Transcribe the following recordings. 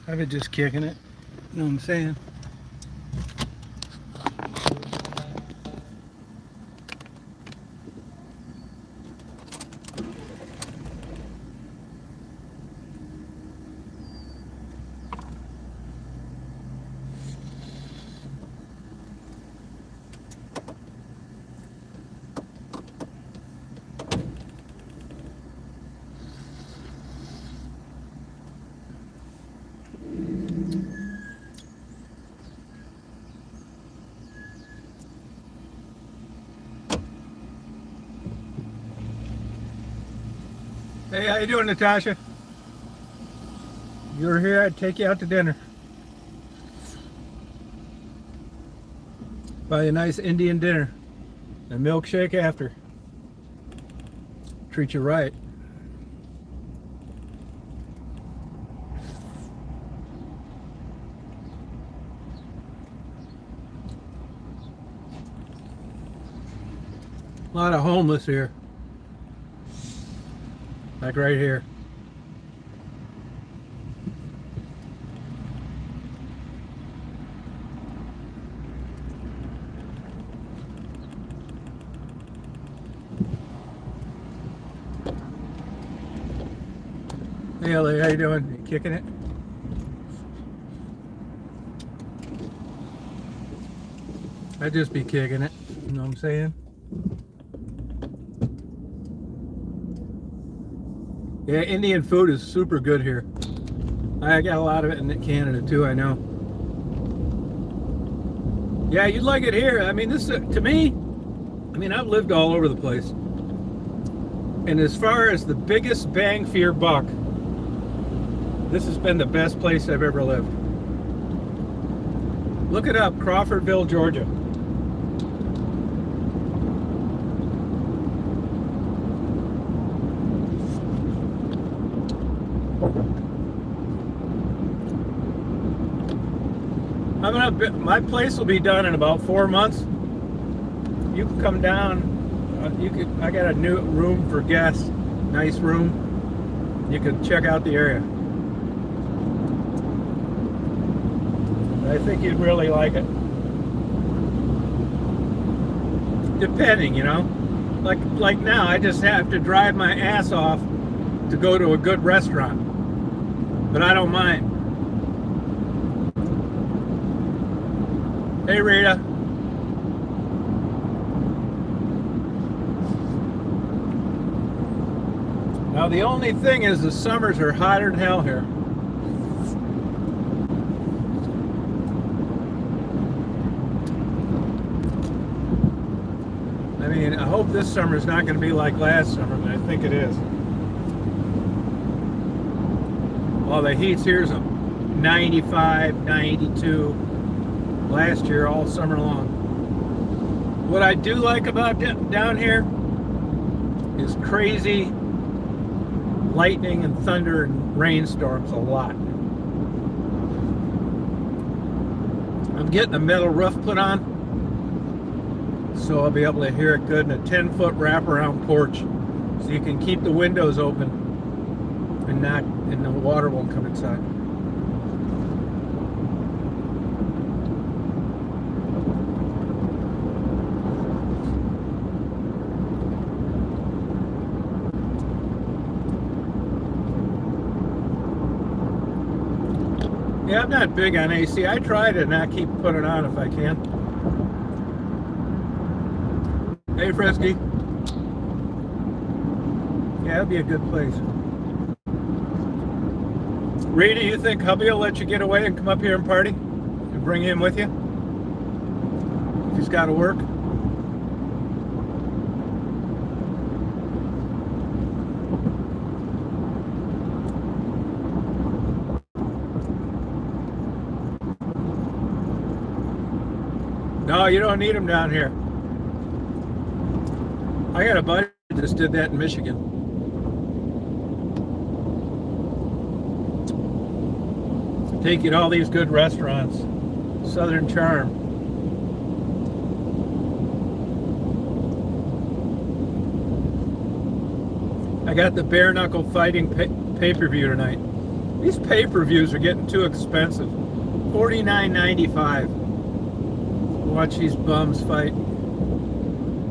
I've been just kicking it. You know what I'm saying? Hey, how you doing, Natasha? If you were here, I'd take you out to dinner. Buy you a nice Indian dinner. A milkshake after. Treat you right. A lot of homeless here. Like right here. Hey Ellie, how you doing? You kicking it? I'd just be kicking it. You know what I'm saying? Yeah, Indian food is super good here. I got a lot of it in Canada too, I know. Yeah, you'd like it here. I mean, this to me, I mean, I've lived all over the place. And as far as the biggest bang for your buck, this has been the best place I've ever lived. Look it up, Crawfordville, Georgia. My place will be done in about 4 months. You can come down. I got a new room for guests. Nice room. You can check out the area. I think you'd really like it. Depending, you know. Like now, I just have to drive my ass off to go to a good restaurant. But I don't mind. Hey Rita. Now the only thing is the summers are hotter than hell here. I mean, I hope this summer is not going to be like last summer, but I think it is. Well, the heat's here's 95, 92. Last year all summer long. What I do like about down here is crazy lightning and thunder and rainstorms a lot. I'm getting a metal roof put on, so I'll be able to hear it good, in a 10-foot wraparound porch, so you can keep the windows open and the water won't come inside. Yeah, I'm not big on AC. I try to not keep putting it on if I can. Hey, Frisky. Yeah, that'd be a good place. Rita, you think hubby will let you get away and come up here and party? And bring him with you? If he's got to work? No, you don't need them down here. I got a buddy that just did that in Michigan. Take you to all these good restaurants. Southern Charm. I got the bare knuckle fighting pay-per-view tonight. These pay-per-views are getting too expensive. $49.95. Watch these bums fight.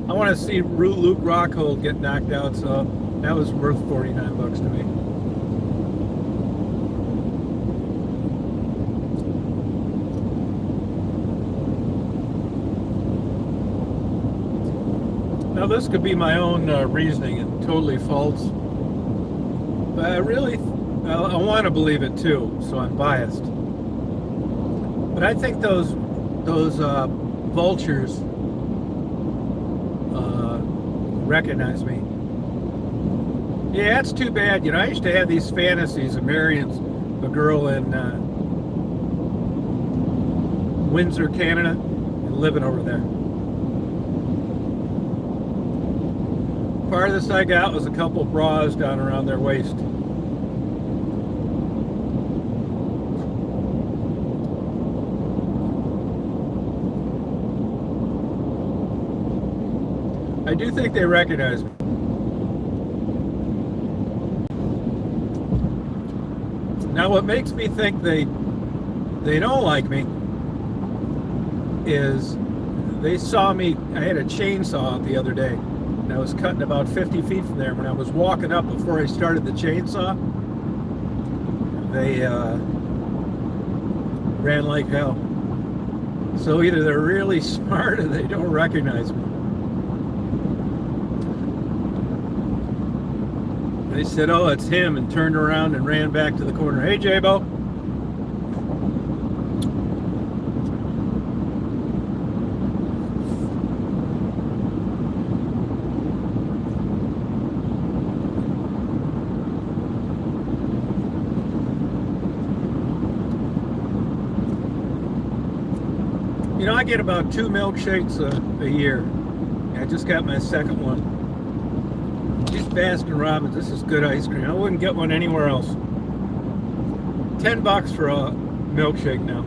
I want to see Luke Rockhold get knocked out, so that was worth $49 to me. Now this could be my own reasoning and totally false, but I want to believe it too, so I'm biased. But I think those vultures recognize me. Yeah, it's too bad. You know, I used to have these fantasies of marrying a girl in Windsor, Canada, and living over there. Farthest I got was a couple bras down around their waist. I do think they recognize me. Now, what makes me think they don't like me is they saw me. I had a chainsaw out the other day, and I was cutting about 50 feet from there. When I was walking up before I started the chainsaw, they ran like hell. So either they're really smart or they don't recognize me. They said, "Oh, it's him," and turned around and ran back to the corner. Hey, J-Bo. You know, I get about 2 milkshakes a year. I just got my second one. These Baskin Robbins, this is good ice cream. I wouldn't get one anywhere else. $10 for a milkshake now.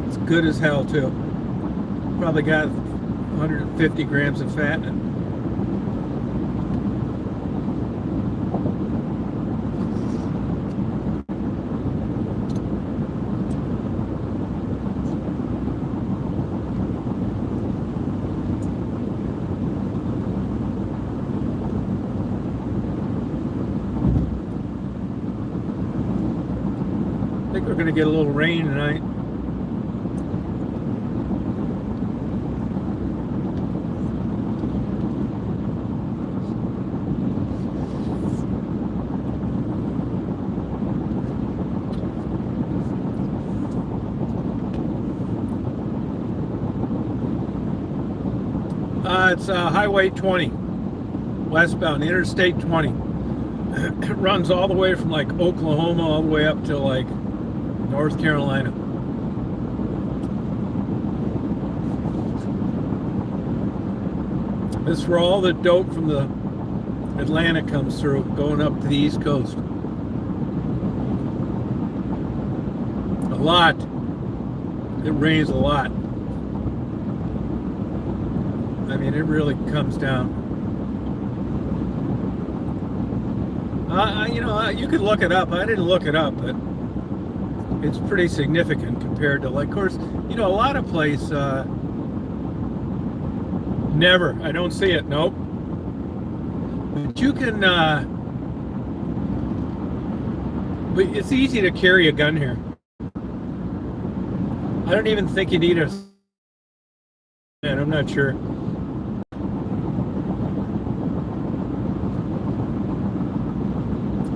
It's good as hell too. Probably got 150 grams of fat in it. I think we're going to get a little rain tonight. It's Highway 20, westbound, Interstate 20. It runs all the way from like Oklahoma all the way up to like North Carolina. This is where all the dope from the Atlantic comes through, going up to the East Coast. A lot. It rains a lot. I mean, it really comes down. You know, you could look it up. I didn't look it up, but it's pretty significant compared to, like, of course, you know, a lot of places, never. I don't see it. Nope. But you can, but it's easy to carry a gun here. I don't even think you need a, man, I'm not sure.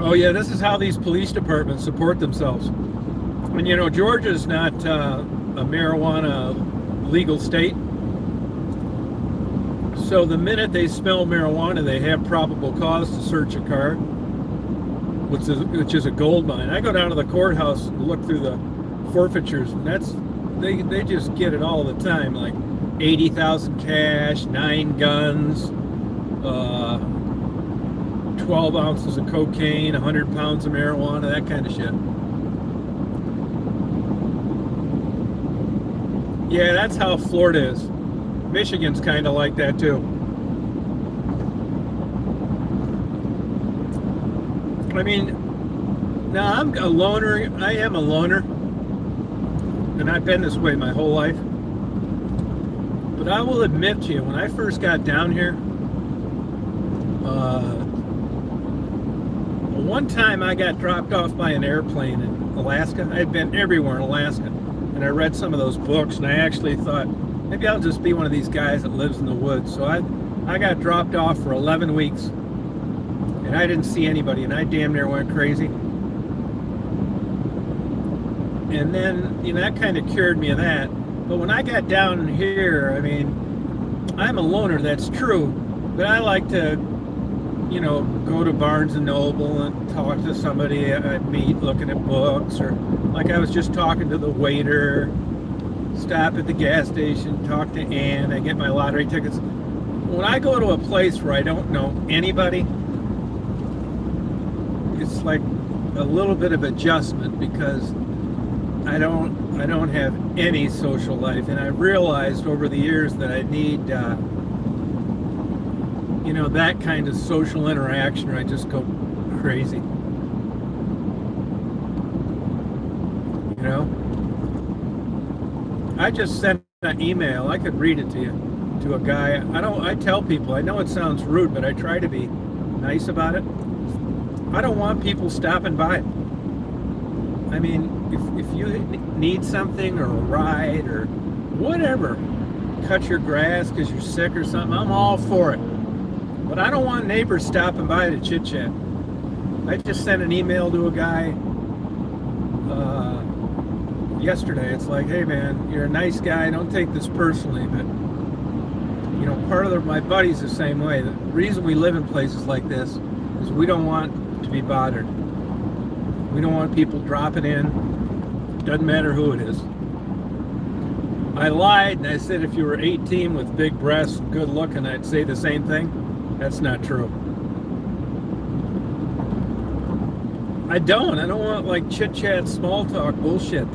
Oh yeah, this is how these police departments support themselves. And you know, Georgia's not a marijuana legal state. So the minute they smell marijuana, they have probable cause to search a car, which is a gold mine. I go down to the courthouse and look through the forfeitures, and that's they just get it all the time, like 80,000 cash, 9 guns, 12 ounces of cocaine, 100 pounds of marijuana, that kind of shit. Yeah, that's how Florida is. Michigan's kind of like that too. I mean, now I'm a loner. I am a loner, and I've been this way my whole life. But I will admit to you, when I first got down here, one time I got dropped off by an airplane in Alaska. I had been everywhere in Alaska, and I read some of those books, and I actually thought, maybe I'll just be one of these guys that lives in the woods. So I got dropped off for 11 weeks, and I didn't see anybody, and I damn near went crazy. And then, you know, that kind of cured me of that. But when I got down here, I mean, I'm a loner, that's true, but I like to, you know, go to Barnes and Noble and talk to somebody I meet looking at books, or like I was just talking to the waiter, stop at the gas station, talk to Ann, I get my lottery tickets. When I go to a place where I don't know anybody, it's like a little bit of adjustment, because I don't have any social life, and I realized over the years that I need you know, that kind of social interaction, or I just go crazy. You know, I just sent an email, I could read it to you, to a guy. I tell people, I know it sounds rude, but I try to be nice about it. I don't want people stopping by. I mean, if you need something, or a ride, or whatever, cut your grass because you're sick or something, I'm all for it. But I don't want neighbors stopping by to chit chat. I just sent an email to a guy yesterday. It's like, hey man, you're a nice guy, don't take this personally, but you know, part of my buddies the same way. The reason we live in places like this is we don't want to be bothered. We don't want people dropping in. Doesn't matter who it is. I lied and I said if you were 18 with big breasts, good looking, I'd say the same thing. That's not true. I don't want like chit chat, small talk bullshit.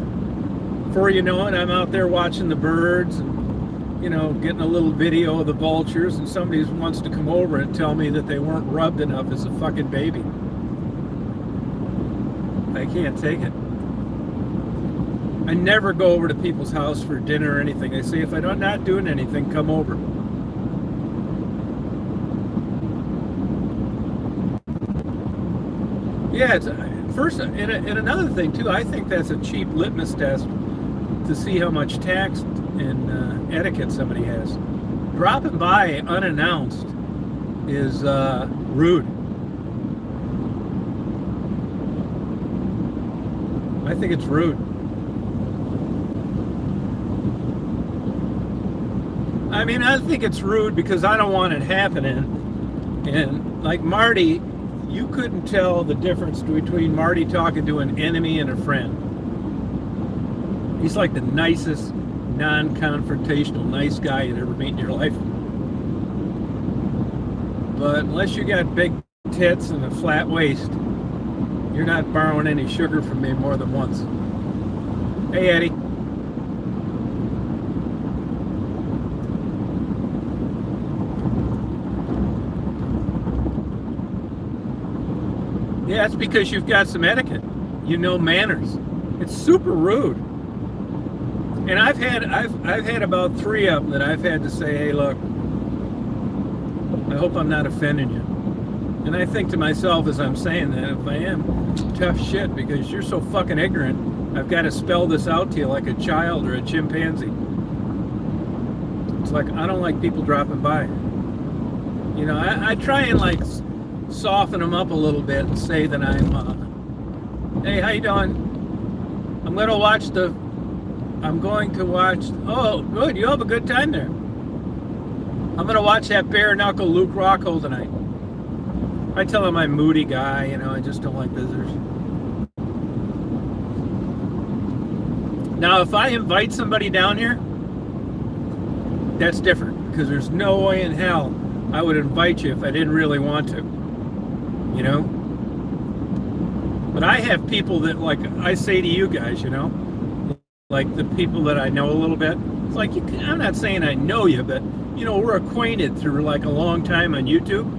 Before you know it, I'm out there watching the birds and, you know, getting a little video of the vultures, and somebody wants to come over and tell me that they weren't rubbed enough as a fucking baby. I can't take it. I never go over to people's house for dinner or anything. I say, if I'm not doing anything, come over. Yeah, it's, first, and another thing too, I think that's a cheap litmus test to see how much tact and etiquette somebody has. Dropping by unannounced is rude. I think it's rude. I mean, I think it's rude because I don't want it happening. And like Marty, you couldn't tell the difference between Marty talking to an enemy and a friend. He's like the nicest, non-confrontational, nice guy you'd ever meet in your life. But unless you got big tits and a flat waist, you're not borrowing any sugar from me more than once. Hey, Eddie. Yeah, it's because you've got some etiquette. You know manners. It's super rude. And I've had about 3 of them that I've had to say, hey, look, I hope I'm not offending you. And I think to myself as I'm saying that, if I am, tough shit, because you're so fucking ignorant, I've got to spell this out to you like a child or a chimpanzee. It's like, I don't like people dropping by. You know, I try and like soften them up a little bit and say that I'm, hey, how you doing? I'm going to watch, oh, good, you have a good time there. I'm going to watch that bare knuckle Luke Rockhold tonight. I tell him I'm a moody guy, you know, I just don't like visitors. Now, if I invite somebody down here, that's different, because there's no way in hell I would invite you if I didn't really want to, you know? But I have people that, like I say to you guys, you know, like the people that I know a little bit. It's like, I'm not saying I know you, but, you know, we're acquainted through like a long time on YouTube.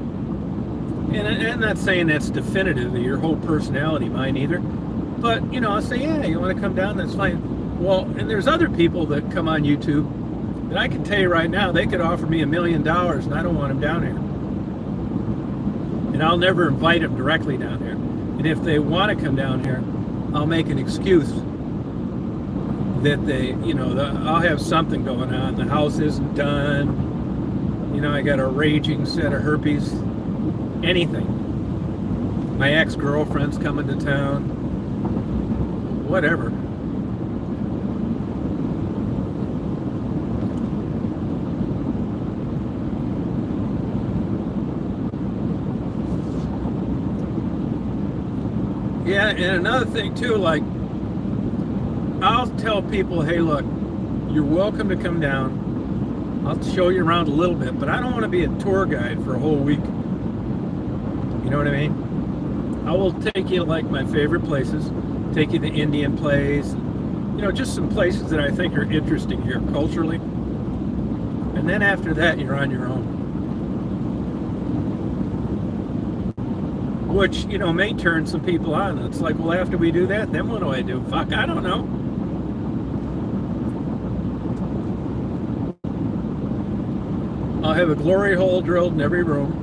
And I'm not saying that's definitive of your whole personality, mine either. But, you know, I'll say, yeah, you want to come down, that's fine. Well, and there's other people that come on YouTube that I can tell you right now, they could offer me $1 million and I don't want them down here. And I'll never invite them directly down here. And if they want to come down here, I'll make an excuse that they, you know, I'll have something going on. The house isn't done. You know, I got a raging set of herpes. Anything. My ex-girlfriend's coming to town. Whatever. Yeah, and another thing too, like, I'll tell people, hey, look, you're welcome to come down. I'll show you around a little bit, but I don't want to be a tour guide for a whole week. You know what I mean? I will take you to, like, my favorite places, take you to Indian Place, you know, just some places that I think are interesting here culturally. And then after that, you're on your own. Which, you know, may turn some people on. It's like, well, after we do that, then what do I do? Fuck, I don't know. I'll have a glory hole drilled in every room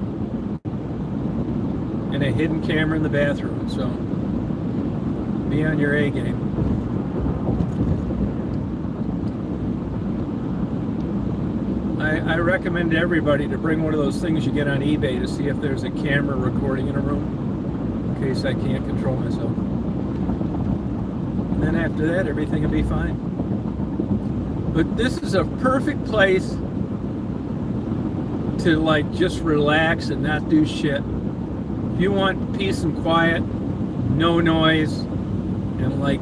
and a hidden camera in the bathroom, so be on your A game. I recommend to everybody to bring one of those things you get on eBay to see if there's a camera recording in a room, in case I can't control myself. And then after that, everything will be fine. But this is a perfect place to, like, just relax and not do shit. If you want peace and quiet, no noise, and, like,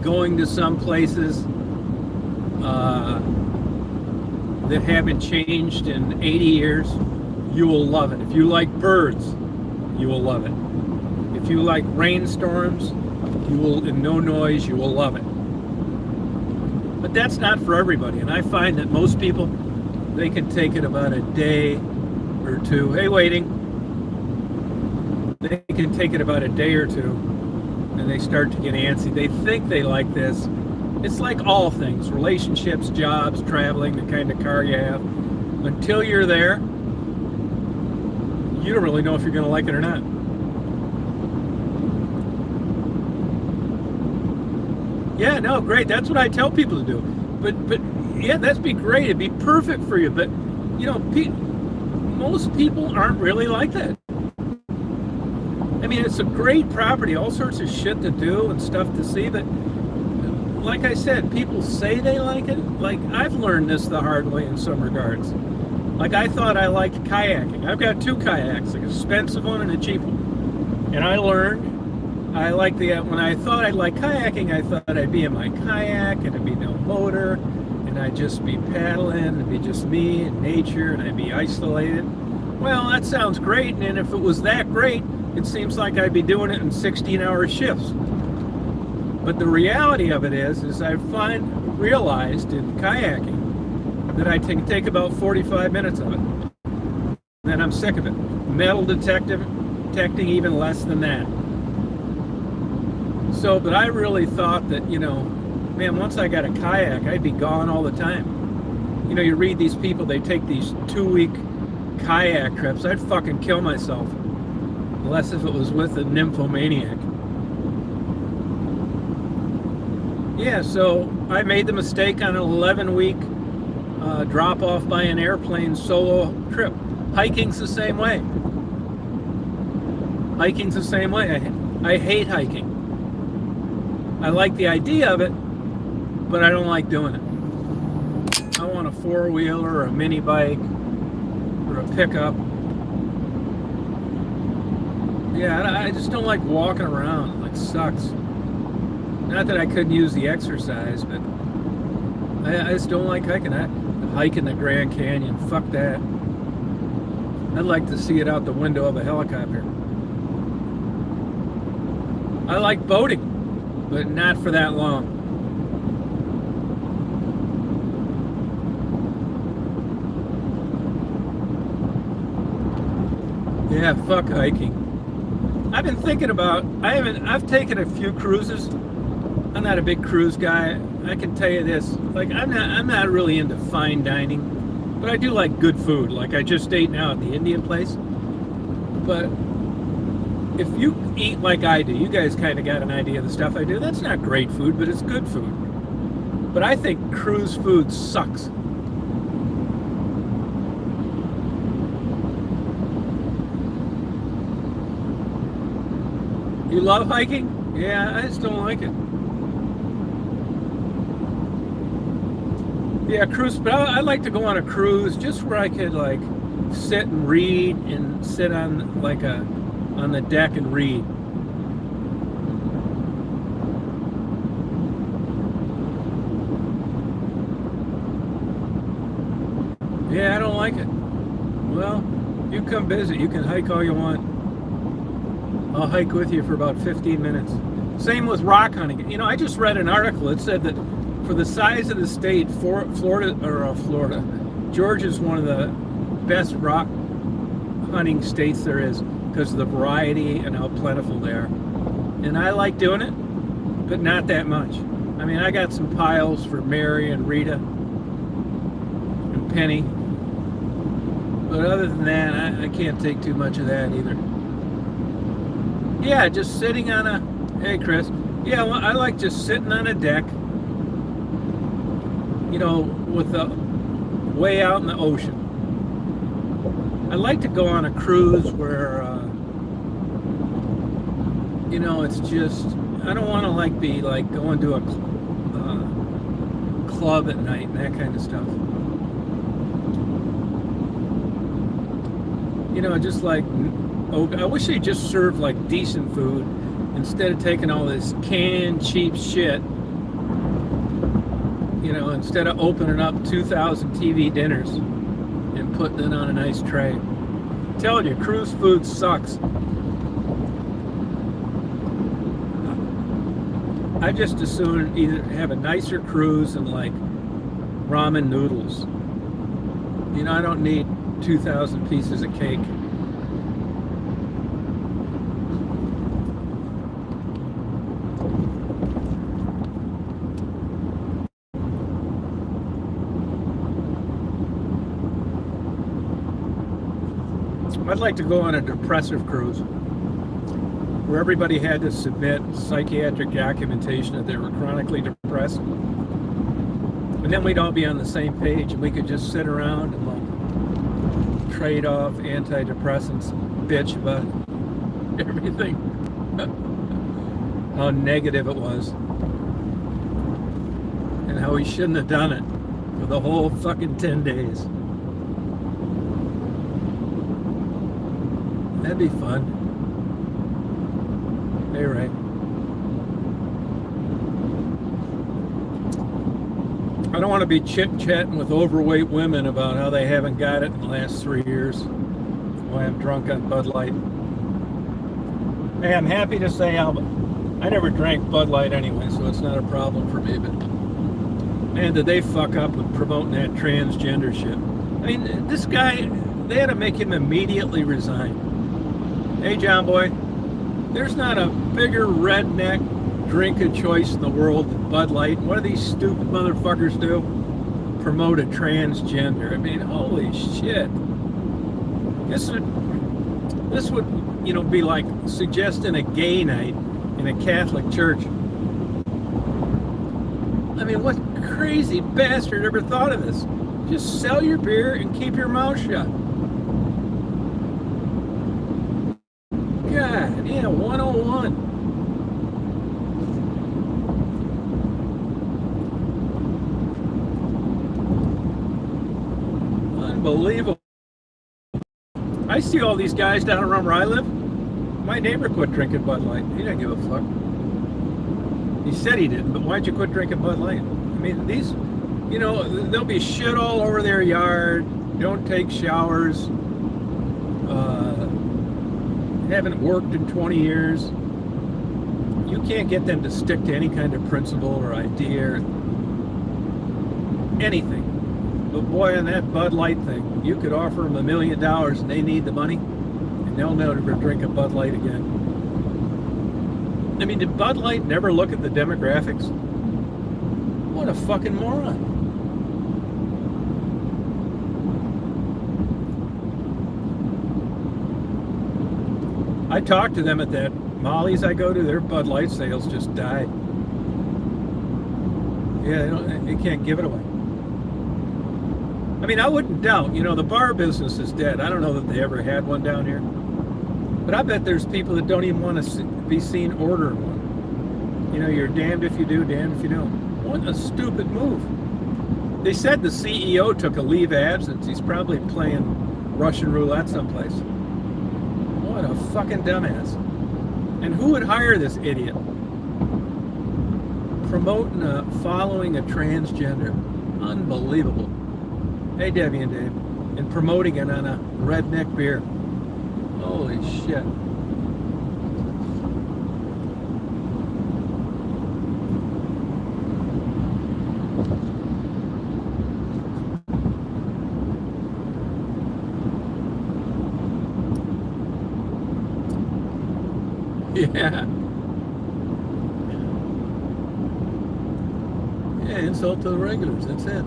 going to some places that haven't changed in 80 years, you will love it. If you like birds, you will love it. If you like rainstorms, you will, and no noise, you will love it. But that's not for everybody, and I find that most people, they can take it about a day or two. Hey, waiting. They can take it about a day or two, and they start to get antsy. They think they like this. It's like all things, relationships, jobs, traveling, the kind of car you have. Until you're there, you don't really know if you're going to like it or not. Yeah, no, great. That's what I tell people to do. But yeah, that'd be great. It'd be perfect for you. But, you know, most people aren't really like that. I mean, it's a great property, all sorts of shit to do and stuff to see, but like I said, people say they like it. Like, I've learned this the hard way in some regards. Like, I thought I liked kayaking. I've got 2 kayaks, an expensive one and a cheap one. And I learned I like when I thought I'd like kayaking, I thought I'd be in my kayak and it'd be no motor and I'd just be paddling, it'd be just me and nature and I'd be isolated. Well, that sounds great, and if it was that great, it seems like I'd be doing it in 16-hour shifts. But the reality of it is I realized in kayaking that I can take about 45 minutes of it. Then I'm sick of it. Metal detecting even less than that. So, but I really thought that, you know, man, once I got a kayak, I'd be gone all the time. You know, you read these people, they take these 2-week kayak trips. I'd fucking kill myself. Unless if it was with a nymphomaniac. Yeah, so I made the mistake on an 11-week drop-off by an airplane solo trip. Hiking's the same way. Hiking's the same way. I hate hiking. I like the idea of it, but I don't like doing it. I want a 4-wheeler or a mini bike or a pickup. Yeah, I just don't like walking around. It, like, sucks. Not that I couldn't use the exercise, but I just don't like hiking. Hike in the Grand Canyon, fuck that. I'd like to see it out the window of a helicopter. I like boating, but not for that long. Yeah, fuck hiking. I've been thinking about. I've taken a few cruises. I'm not a big cruise guy. I can tell you this. Like, I'm not really into fine dining, but I do like good food. Like, I just ate now at the Indian place. But if you eat like I do, you guys kind of got an idea of the stuff I do. That's not great food, but it's good food. But I think cruise food sucks. You love hiking? Yeah, I just don't like it. Yeah, cruise, but I'd like to go on a cruise just where I could like sit and read and sit on like on the deck and read. Yeah, I don't like it. Well, you come visit. You can hike all you want. I'll hike with you for about 15 minutes. Same with rock hunting. You know, I just read an article. It said that for the size of the state, Florida, Georgia's one of the best rock hunting states there is because of the variety and how plentiful they are. And I like doing it, but not that much. I mean, I got some piles for Mary and Rita and Penny. But other than that, I can't take too much of that either. Yeah, just sitting on a... Hey, Chris. Yeah, well, I like just sitting on a deck, you know, with the way out in the ocean. I like to go on a cruise where, you know, it's just... I don't want to, like, be, like, going to a club at night and that kind of stuff. You know, just like... Oh, I wish they just served like decent food instead of taking all this canned cheap shit. You know, instead of opening up 2,000 TV dinners and putting it on a nice tray. I'm telling you, cruise food sucks. I just as soon either have a nicer cruise and like ramen noodles. You know, I don't need 2,000 pieces of cake. I'd like to go on a depressive cruise where everybody had to submit psychiatric documentation that they were chronically depressed. And then we'd all be on the same page and we could just sit around and like trade off antidepressants and bitch about everything. How negative it was. And how we shouldn't have done it for the whole fucking 10 days. That'd be fun. Hey, Ray. I don't want to be chit-chatting with overweight women about how they haven't got it in the last 3 years. Why I'm drunk on Bud Light. Hey, I'm happy to say I never drank Bud Light anyway, so it's not a problem for me. But man, did they fuck up with promoting that transgender shit. I mean, this guy, they had to make him immediately resign. Hey, John Boy, there's not a bigger redneck drink of choice in the world than Bud Light. What do these stupid motherfuckers do? Promote a transgender. I mean, holy shit. This would, you know, be like suggesting a gay night in a Catholic church. I mean, what crazy bastard ever thought of this? Just sell your beer and keep your mouth shut. God, yeah, 101. Unbelievable. I see all these guys down around where I live. My neighbor quit drinking Bud Light. He didn't give a fuck. He said he didn't, but why'd you quit drinking Bud Light? I mean, these, you know, there'll be shit all over their yard. Don't take showers. Haven't worked in 20 years. You can't get them to stick to any kind of principle or idea or anything. But boy, on that Bud Light thing, you could offer them $1 million and they need the money, and and they'll never drink a Bud Light again. I mean, did Bud Light never look at the demographics? What a fucking moron. I talked to them at that Molly's I go to, their Bud Light sales just died. Yeah, they can't give it away. I mean, I wouldn't doubt, the bar business is dead. I don't know that they ever had one down here. But I bet there's people that don't even want to be seen ordering one. You're damned if you do, damned if you don't. What a stupid move. They said the CEO took a leave of absence. He's probably playing Russian roulette someplace. What a fucking dumbass. And who would hire this idiot? Promoting following a transgender. Unbelievable. Hey, Debbie and Dave. And promoting it on a redneck beer. Holy shit. Yeah. Yeah, insult to the regulars, that's it.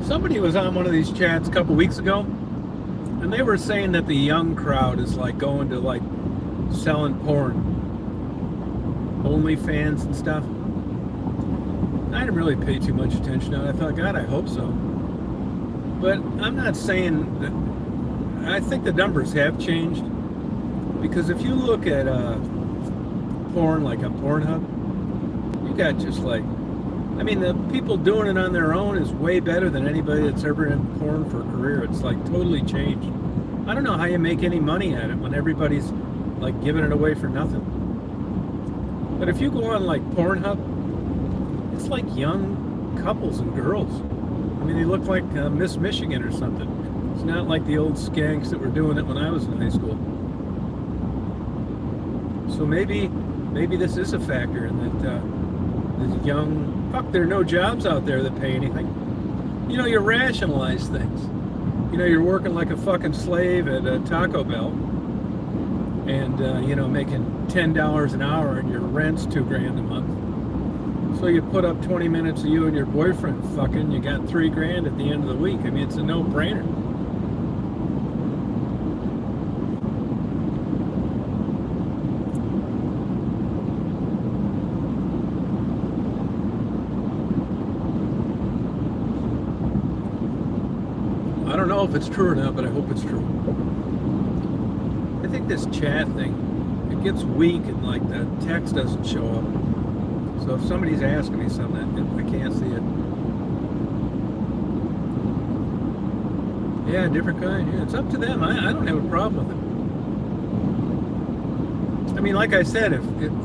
Somebody was on one of these chats a couple weeks ago, and they were saying that the young crowd is like going to like selling porn, OnlyFans and stuff. I didn't really pay too much attention to it. I thought, God, I hope so. But I'm not saying that. I think the numbers have changed, because if you look at porn like on Pornhub, you got just like, I mean, the people doing it on their own is way better than anybody that's ever in porn for a career. It's like totally changed. I don't know how you make any money at it when everybody's like giving it away for nothing. But if you go on like Pornhub, it's like young couples and girls. I mean, they look like Miss Michigan or something. It's not like the old skanks that were doing it when I was in high school. So maybe this is a factor in that the young, there are no jobs out there that pay anything. You rationalize things. You're working like a fucking slave at a Taco Bell, and making $10 an hour, and your rent's $2,000 a month. So you put up 20 minutes of you and your boyfriend fucking, you got $3,000 at the end of the week. I mean, it's a no-brainer. I don't know if it's true or not, but I hope it's true. I think this chat thing, it gets weak and like the text doesn't show up. So if somebody's asking me something, I can't see it. Yeah, different kind. Yeah, it's up to them. I don't have a problem with it. I mean, like I said, if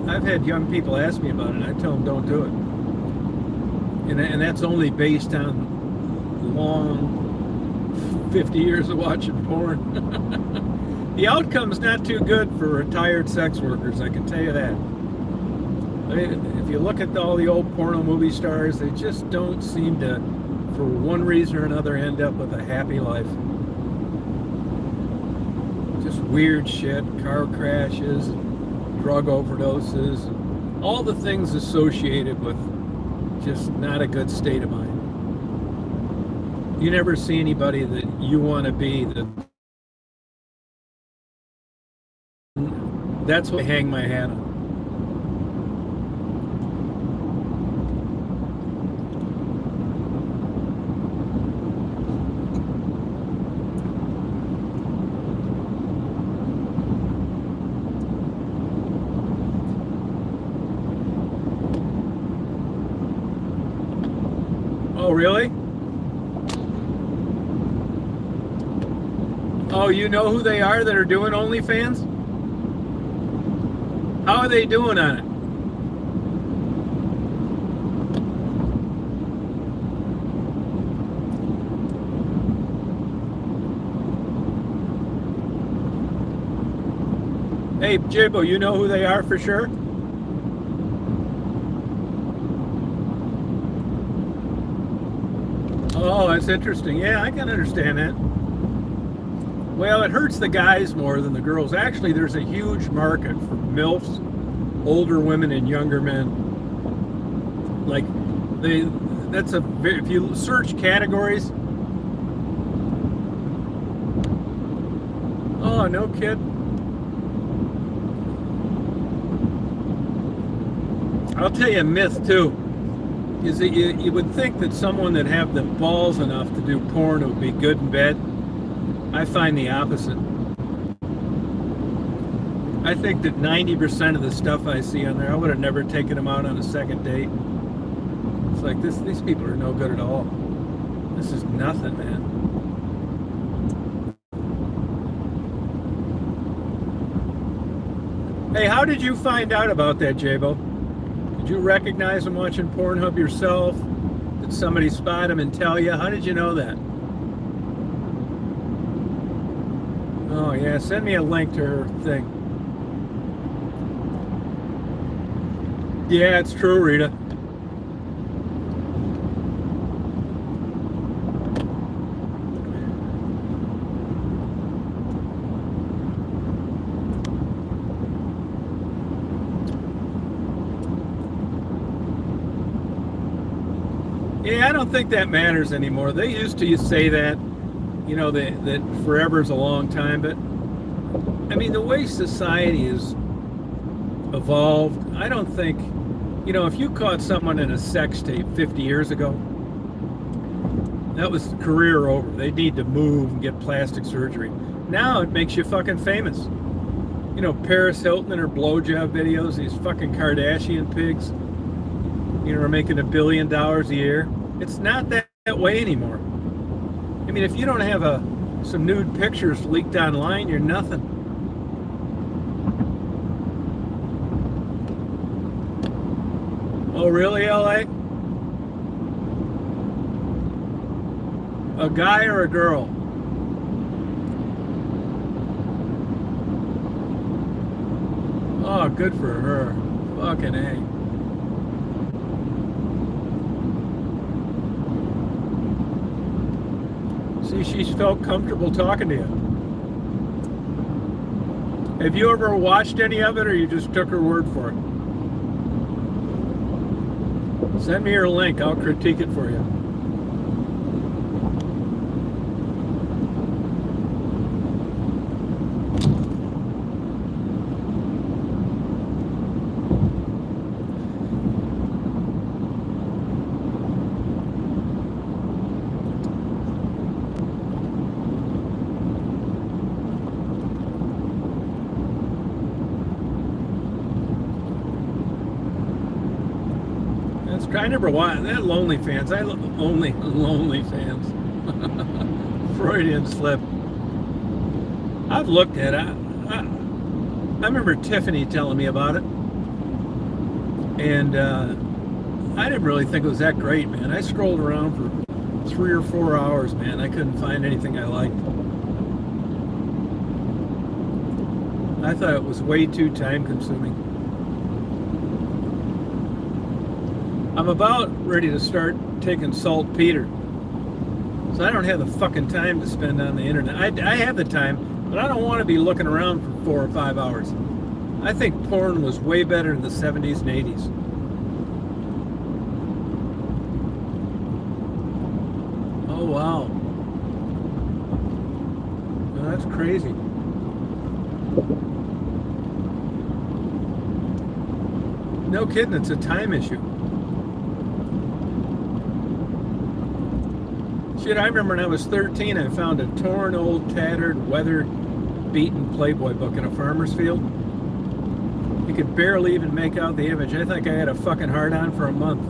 I've had young people ask me about it, I tell them don't do it. And that's only based on long 50 years of watching porn. The outcome's not too good for retired sex workers, I can tell you that. I mean, if you look at all the old porno movie stars, they just don't seem to, for one reason or another, end up with a happy life. Just weird shit, car crashes, drug overdoses, all the things associated with just not a good state of mind. You never see anybody that you want to be. That's what I hang my hat on. Oh, really? Oh, you know who they are that are doing OnlyFans? How are they doing on it? Hey, Jibbo, you know who they are for sure? Oh, that's interesting. Yeah, I can understand that. Well, it hurts the guys more than the girls. Actually, there's a huge market for MILFs, older women and younger men. Like, if you search categories. Oh, no kid. I'll tell you a myth too. Is that you would think that someone that have the balls enough to do porn would be good in bed. I find the opposite. I think that 90% of the stuff I see on there, I would have never taken them out on a second date. It's like these people are no good at all. This is nothing, man. Hey, how did you find out about that, Jabo? Did you recognize them watching Pornhub yourself? Did somebody spot them and tell you? How did you know that? Oh, yeah, send me a link to her thing. Yeah, it's true, Rita. Yeah, I don't think that matters anymore. They used to say that, you know, that forever's a long time, but I mean, the way society has evolved, I don't think, you know, if you caught someone in a sex tape 50 years ago, that was career over. They need to move and get plastic surgery. Now it makes you fucking famous. You know, Paris Hilton and her blowjob videos, these fucking Kardashian pigs, you know, are making $1 billion a year. It's not that way anymore. I mean, if you don't have some nude pictures leaked online, you're nothing. Oh, really, LA? A guy or a girl? Oh, good for her. Fucking A. See, she's felt comfortable talking to you. Have you ever watched any of it, or you just took her word for it? Send me your link. I'll critique it for you. I never watched that Lonely Fans. Lonely Fans. Freudian slip. I've looked at it. I remember Tiffany telling me about it, and I didn't really think it was that great, man. I scrolled around for 3 or 4 hours, man. I couldn't find anything I liked. I thought it was way too time-consuming. I'm about ready to start taking saltpeter. So I don't have the fucking time to spend on the internet. I have the time, but I don't want to be looking around for 4 or 5 hours. I think porn was way better in the 70s and 80s. Oh, wow. Well, that's crazy. No kidding, it's a time issue. Shit, I remember when I was 13, I found a torn, old, tattered, weather-beaten Playboy book in a farmer's field. You could barely even make out the image. I think I had a fucking hard-on for a month.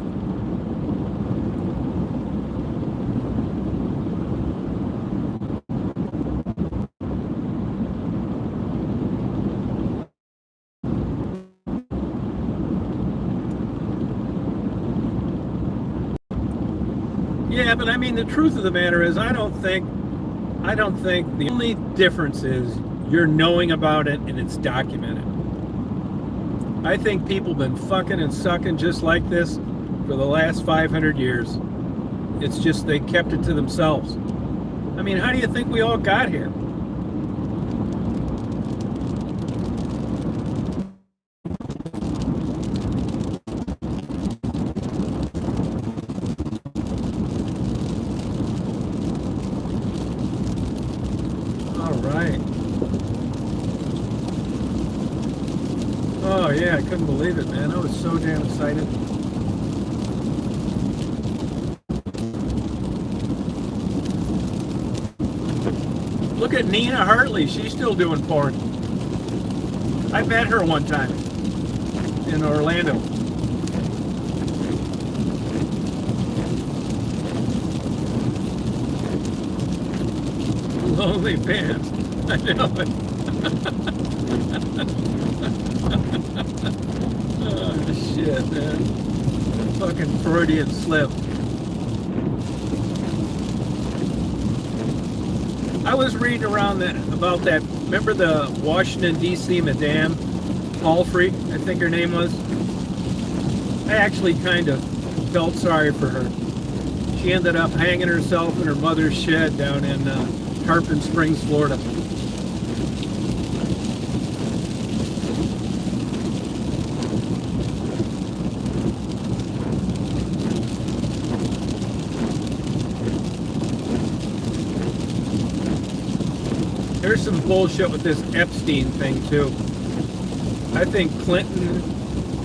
Yeah, but I mean, the truth of the matter is, I don't think the only difference is you're knowing about it and it's documented. I think people have been fucking and sucking just like this for the last 500 years. It's just they kept it to themselves. I mean, how do you think we all got here? Oh yeah, I couldn't believe it, man. I was so damn excited. Look at Nina Hartley. She's still doing porn. I met her one time in Orlando. Lonely Pants. I know it. Oh, shit, man. Fucking Freudian slip. I was reading around about that. Remember the Washington, D.C. Madame Palfrey, I think her name was? I actually kind of felt sorry for her. She ended up hanging herself in her mother's shed down in Tarpon Springs, Florida. There's some bullshit with this Epstein thing, too. I think Clinton,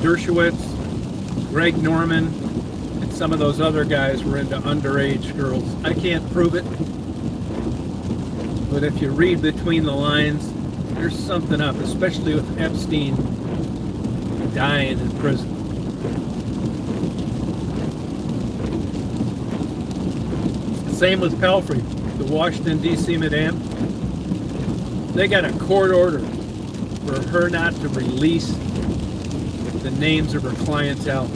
Dershowitz, Greg Norman, and some of those other guys were into underage girls. I can't prove it, but if you read between the lines, there's something up, especially with Epstein dying in prison. Same with Palfrey, the Washington, D.C. Madame. They got a court order for her not to release the names of her clientele.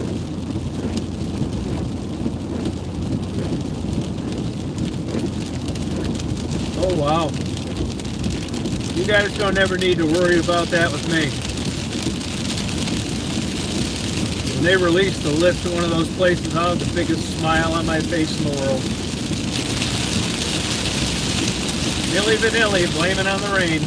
Oh, wow. You guys don't ever need to worry about that with me. When they release the list of one of those places, I'll have the biggest smile on my face in the world. Milli Vanilli, blame it on the rain.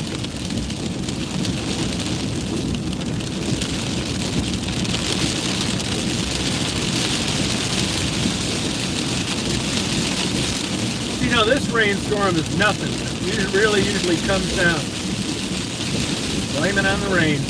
You know, this rainstorm is nothing. It really usually comes down. Blame it on the rain.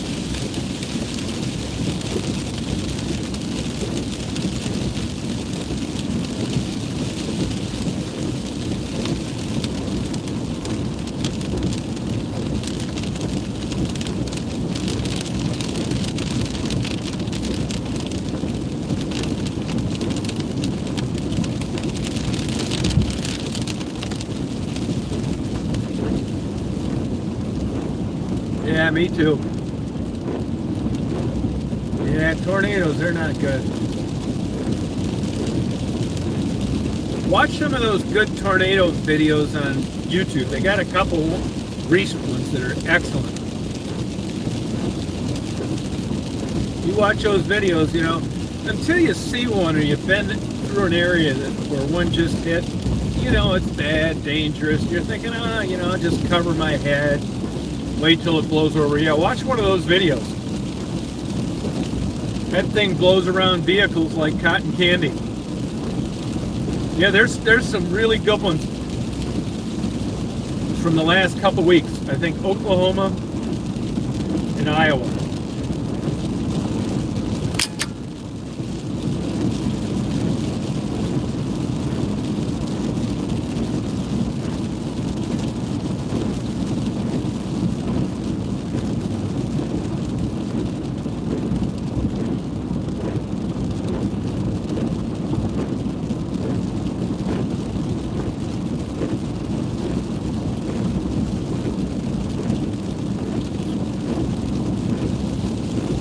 Yeah, me too. Yeah, tornadoes, they're not good. Watch some of those good tornado videos on YouTube. They got a couple recent ones that are excellent. You watch those videos, you know, until you see one or you've been through an area where one just hit, you know, it's bad, dangerous. You're thinking, you know, I'll just cover my head. Wait till it blows over. Yeah, watch one of those videos. That thing blows around vehicles like cotton candy. Yeah, there's some really good ones from the last couple weeks. I think Oklahoma and Iowa.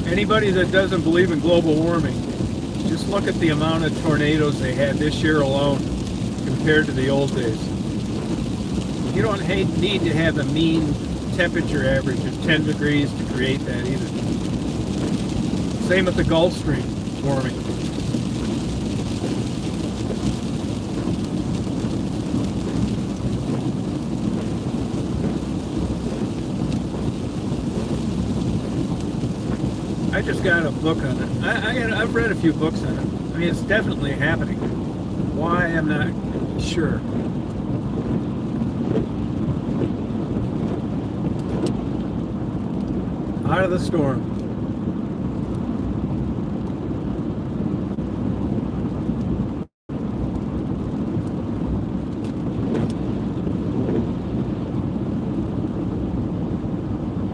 Anybody that doesn't believe in global warming, just look at the amount of tornadoes they had this year alone. compared to the old days. You don't need to have a mean temperature average of 10 degrees to create that either. Same with the Gulf Stream warming. I just got a book on it. I've read a few books on it. I mean, it's definitely happening. Why, I'm not sure. Out of the storm.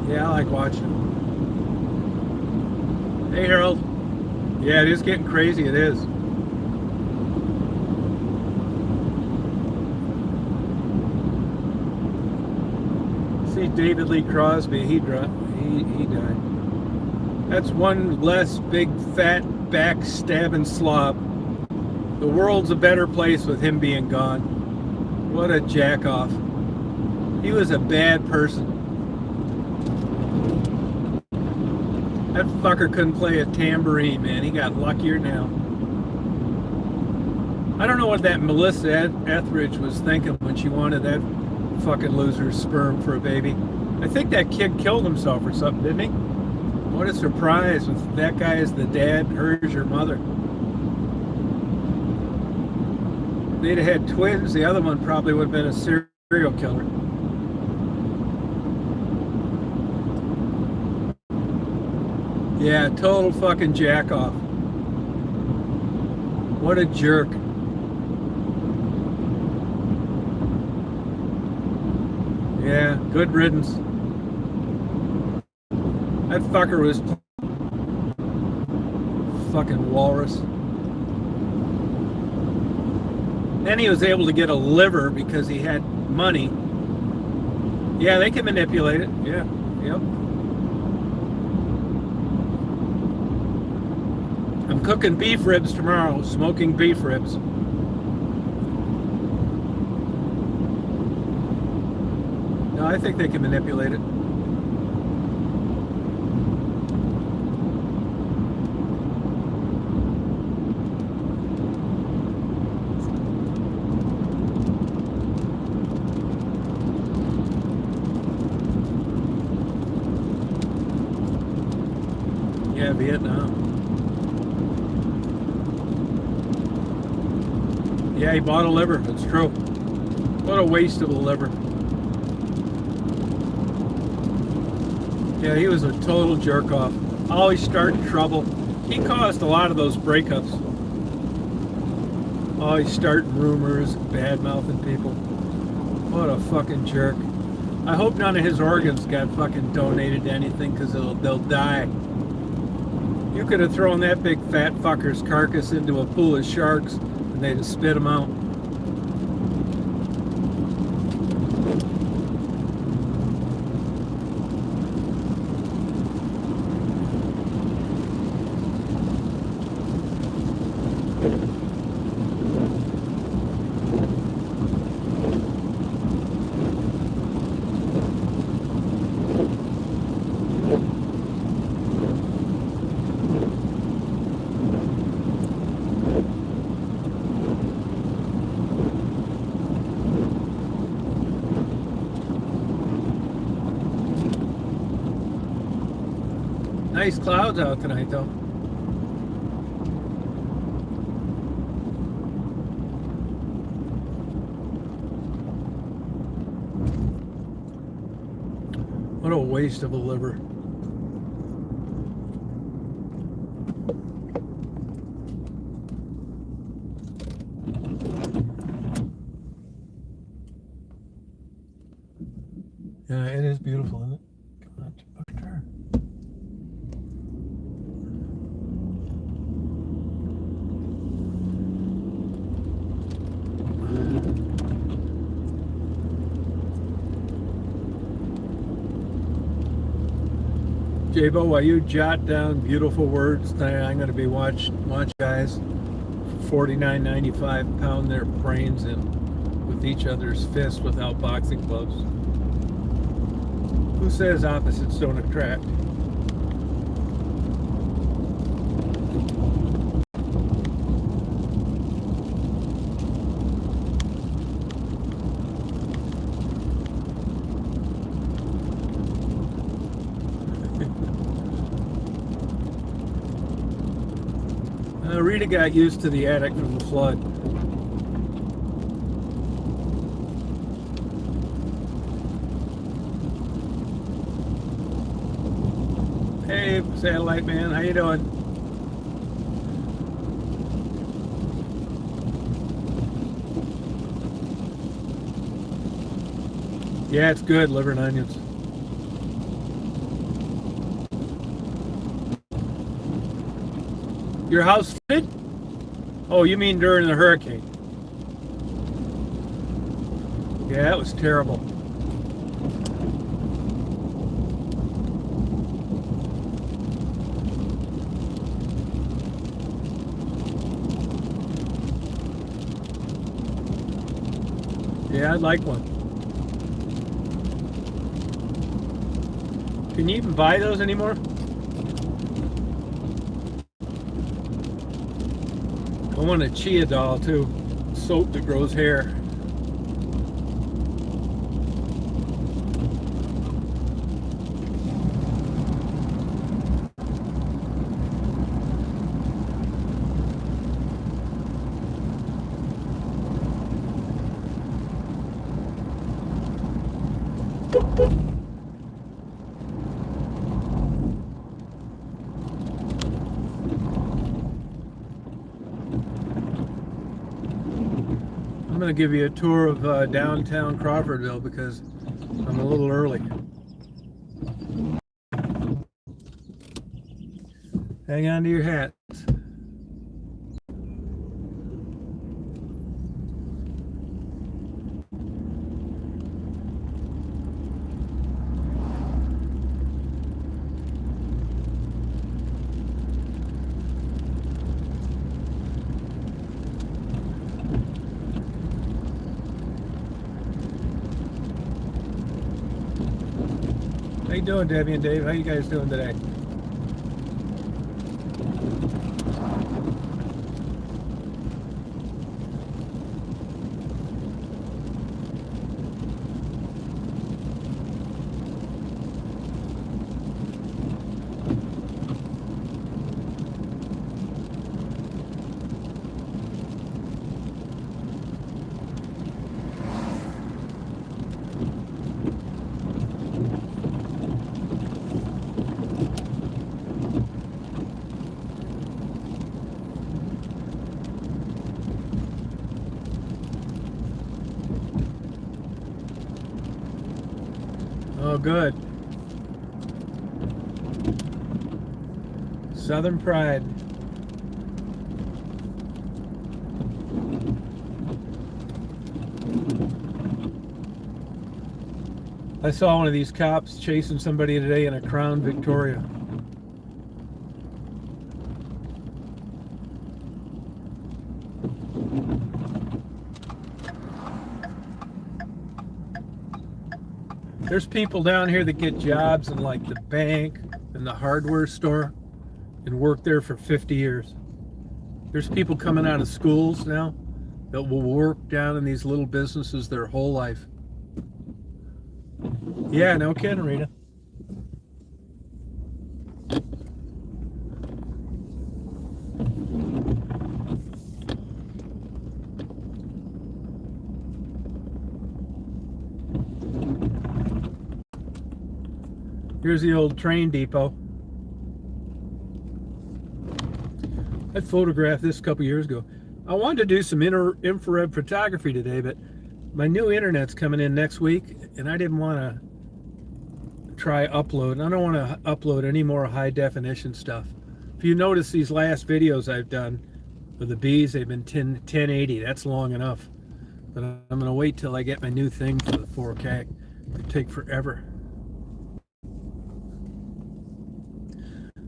Yeah, I like watching it. Hey, Harold. Yeah, it is getting crazy. It is. See, David Lee Crosby, he died. That's one less big, fat, backstabbing slob. The world's a better place with him being gone. What a jack-off. He was a bad person. That fucker couldn't play a tambourine, man. He got luckier now. I don't know what that Melissa Etheridge was thinking when she wanted that fucking loser's sperm for a baby. I think that kid killed himself or something, didn't he? What a surprise with that guy as the dad, her as your mother. If they'd have had twins, the other one probably would have been a serial killer. Yeah, total fucking jack off. What a jerk. Yeah, good riddance. That fucker was fucking walrus. Then he was able to get a liver because he had money. Yeah, they can manipulate it. Yeah, yep. I'm cooking beef ribs tomorrow, smoking beef ribs. No, I think they can manipulate it. Yeah, Vietnam. Yeah, he bought a liver. It's true. What a waste of a liver. Yeah, he was a total jerk off. Always starting trouble. He caused a lot of those breakups. Always starting rumors, bad-mouthing people. What a fucking jerk. I hope none of his organs got fucking donated to anything because they'll die. You could have thrown that big fat fucker's carcass into a pool of sharks and they'd have spit him out. Nice clouds out tonight, though. What a waste of a liver. Yeah, it is beautiful, isn't it? Come on, push her. Jabo, while you jot down beautiful words tonight, I'm going to be watch guys $49.95 pound their brains in with each other's fists without boxing gloves. Who says opposites don't attract? Rita got used to the attic from the flood. Hey, Satellite Man, how you doing? Yeah, it's good, liver and onions. Your house flooded? Oh, you mean during the hurricane? Yeah, it was terrible. Yeah, I'd like one. Can you even buy those anymore? I want a chia doll too. Soap that grows hair. I'm going to give you a tour of downtown Crawfordville because I'm a little early. Hang on to your hats. How you doing, Debbie and Dave? How you guys doing today? Oh, good. Southern Pride. I saw one of these cops chasing somebody today in a Crown Victoria. There's people down here that get jobs in like the bank and the hardware store and work there for 50 years. There's people coming out of schools now that will work down in these little businesses their whole life. Yeah, no kidding, Rita. Here's the old train depot. I photographed this a couple years ago. I wanted to do some infrared photography today, but my new internet's coming in next week, and I didn't want to try upload. I don't want to upload any more high definition stuff. If you notice these last videos I've done with the bees, they've been 1080. That's long enough. But I'm going to wait till I get my new thing for the 4K. It could take forever.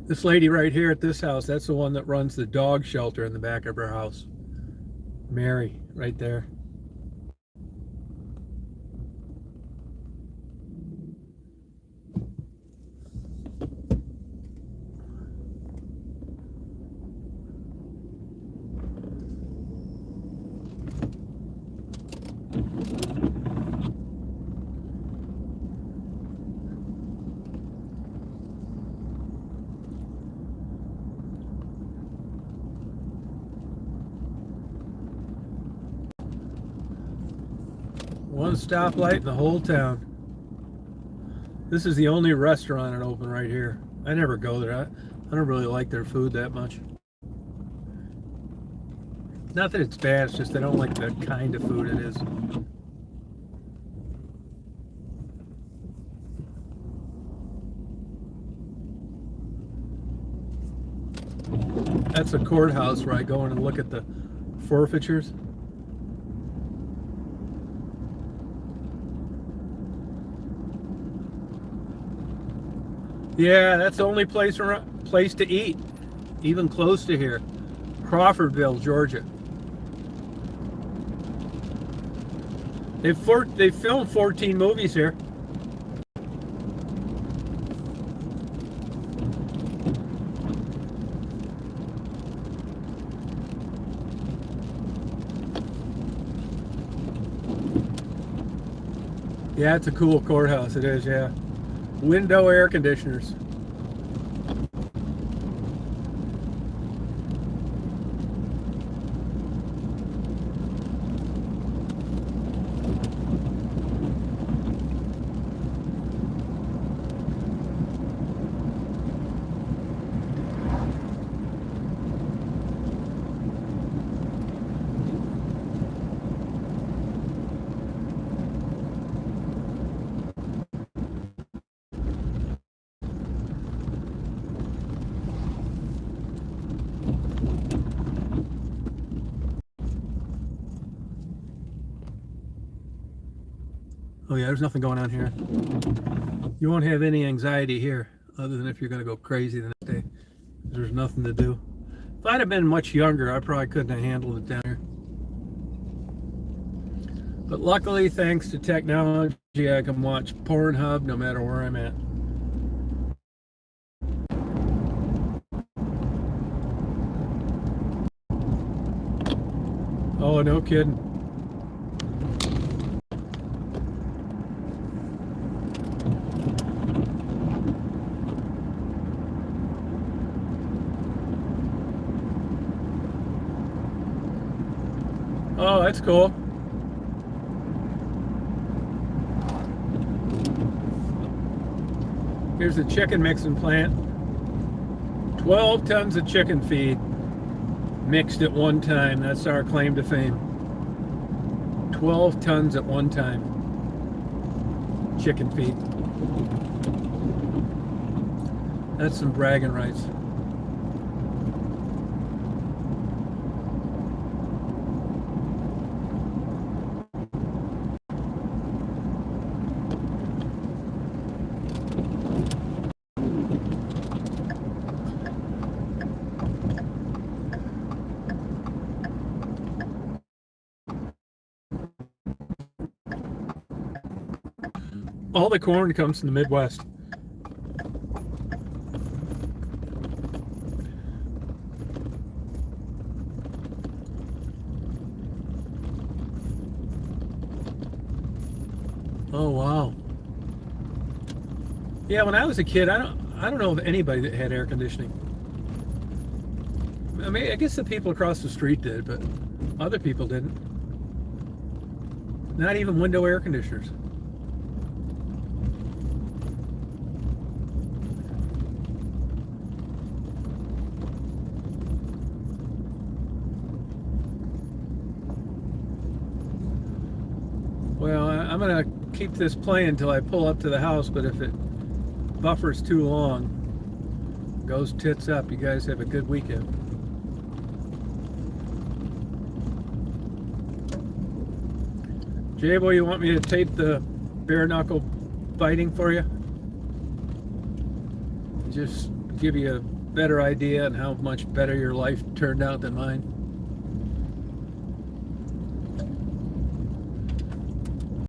This lady right here at this house, that's the one that runs the dog shelter in the back of her house. Mary, right there. One stoplight in the whole town. This is the only restaurant that open right here. I never go there. I don't really like their food that much. Not that it's bad, it's just I don't like the kind of food it is. That's a courthouse where I go in and look at the forfeitures. Yeah, that's the only place to eat, even close to here. Crawfordville, Georgia. They've filmed 14 movies here. Yeah, it's a cool courthouse. It is, yeah. Window air conditioners. Oh yeah, there's nothing going on here. You won't have any anxiety here, other than if you're going to go crazy the next day. There's nothing to do. If I'd have been much younger, I probably couldn't have handled it down here. But luckily, thanks to technology, I can watch Pornhub no matter where I'm at. Oh, no kidding. Oh, that's cool. Here's the chicken mixing plant. 12 tons of chicken feed mixed at one time. That's our claim to fame. 12 tons at one time. Chicken feed. That's some bragging rights. All the corn comes from the Midwest. Oh wow. Yeah, when I was a kid, I don't know of anybody that had air conditioning. I mean, I guess the people across the street did, but other people didn't. Not even window air conditioners. Well, I'm going to keep this playing until I pull up to the house, but if it buffers too long, goes tits up. You guys have a good weekend. J-Boy, you want me to tape the bare knuckle biting for you? Just give you a better idea on how much better your life turned out than mine.